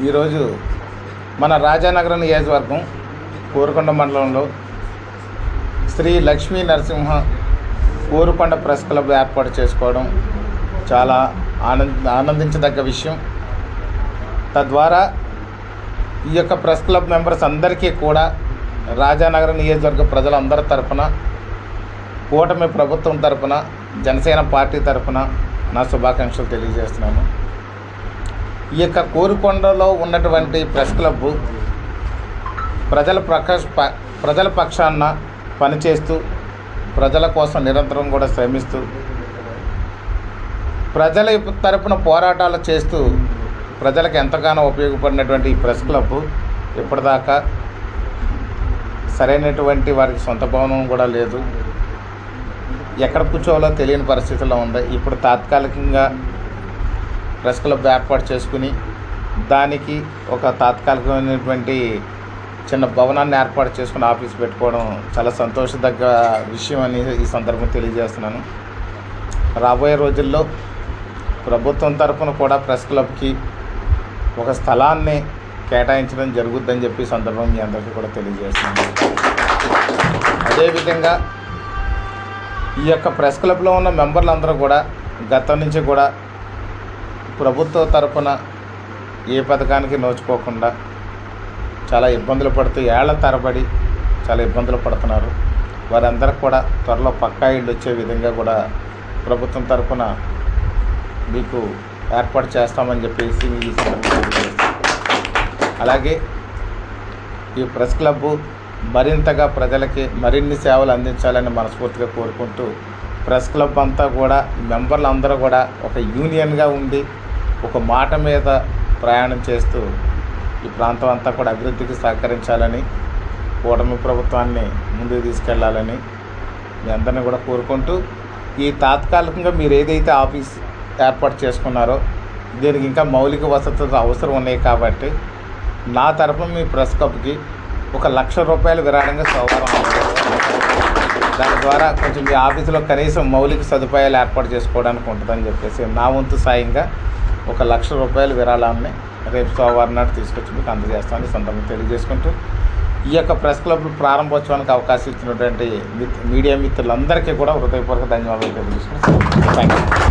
ఈరోజు మన రాజానగరం నియోజకవర్గం కోరుకొండ మండలంలో శ్రీ లక్ష్మీ నరసింహ కోరుకొండ ప్రెస్ క్లబ్ ఏర్పాటు చేసుకోవడం చాలా ఆనందించదగ్గ విషయం. తద్వారా ఈ యొక్క ప్రెస్ క్లబ్ మెంబర్స్ అందరికీ కూడా రాజానగరం నియోజకవర్గ ప్రజలందరి తరపున, కూటమి ప్రభుత్వం తరపున, జనసేన పార్టీ తరపున నా శుభాకాంక్షలు తెలియజేస్తున్నాను. ఈ యొక్క కోరుకొండలో ఉన్నటువంటి ప్రెస్ క్లబ్ ప్రజల పక్షాన పనిచేస్తూ, ప్రజల కోసం నిరంతరం కూడా శ్రమిస్తూ, ప్రజల తరపున పోరాటాలు చేస్తూ ప్రజలకు ఎంతగానో ఉపయోగపడినటువంటి ఈ ప్రెస్ క్లబ్ ఇప్పటిదాకా సరైనటువంటి వారికి సొంత భవనం కూడా లేదు. ఎక్కడ కూర్చోవాలో తెలియని పరిస్థితుల్లో ఉంది. ఇప్పుడు తాత్కాలికంగా ప్రెస్ క్లబ్ ఏర్పాటు చేసుకుని దానికి ఒక తాత్కాలికమైనటువంటి చిన్న భవనాన్ని ఏర్పాటు చేసుకుని ఆఫీస్ పెట్టుకోవడం చాలా సంతోషదగ్గ విషయం అని ఈ సందర్భం తెలియజేస్తున్నాను. రాబోయే రోజుల్లో ప్రభుత్వం తరఫున కూడా ప్రెస్ క్లబ్కి ఒక స్థలాన్ని కేటాయించడం జరుగుద్దని చెప్పి ఈ సందర్భం మీ అందరికీ కూడా తెలియజేస్తున్నాను. అదేవిధంగా ఈ యొక్క ప్రెస్ క్లబ్లో ఉన్న మెంబర్లందరూ కూడా గతం నుంచి కూడా ప్రభుత్వ తరపున ఏ పథకానికి నోచుకోకుండా చాలా ఇబ్బందులు పడుతూ ఏళ్ల తరబడి చాలా ఇబ్బందులు పడుతున్నారు. వారందరికీ కూడా త్వరలో పక్కా ఇళ్ళు వచ్చే విధంగా కూడా ప్రభుత్వం తరపున మీకు ఏర్పాటు చేస్తామని చెప్పేసి ఈ సందర్భంగా, అలాగే ఈ ప్రెస్ క్లబ్ మరింతగా ప్రజలకి మరిన్ని సేవలు అందించాలని మనస్ఫూర్తిగా కోరుకుంటూ, ప్రెస్ క్లబ్ అంతా కూడా మెంబర్లు అందరూ కూడా ఒక యూనియన్గా ఉండి ఒక మాట మీద ప్రయాణం చేస్తూ ఈ ప్రాంతం అంతా కూడా అభివృద్ధికి సహకరించాలని, కూటమి ప్రభుత్వాన్ని ముందుకు తీసుకెళ్లాలని మీ అందరినీ కూడా కోరుకుంటూ, ఈ తాత్కాలికంగా మీరు ఏదైతే ఆఫీస్ ఏర్పాటు చేసుకున్నారో దీనికి ఇంకా మౌలిక వసతులు అవసరం ఉన్నాయి కాబట్టి నా తరఫున మీ ప్రెస్ క్లబ్కి ₹1,00,000 విరాళంగా సోమవారం దాని ద్వారా కొంచెం మీ ఆఫీసులో కనీసం మౌలిక సదుపాయాలు ఏర్పాటు చేసుకోవడానికి ఉంటుందని చెప్పేసి నా వంతు సాయంగా ₹1,00,000 విరాళాన్ని రేపు సోమవారం నాడు తీసుకొచ్చి మీకు అందజేస్తామని సందర్భం తెలియజేసుకుంటూ, ఈ యొక్క ప్రెస్ క్లబ్ ప్రారంభోత్సవానికి అవకాశం ఇచ్చినటువంటి మీడియా మిత్రులందరికీ కూడా హృదయపూర్వక ధన్యవాదాలు తెలియజేసుకుంటాను. Thank you.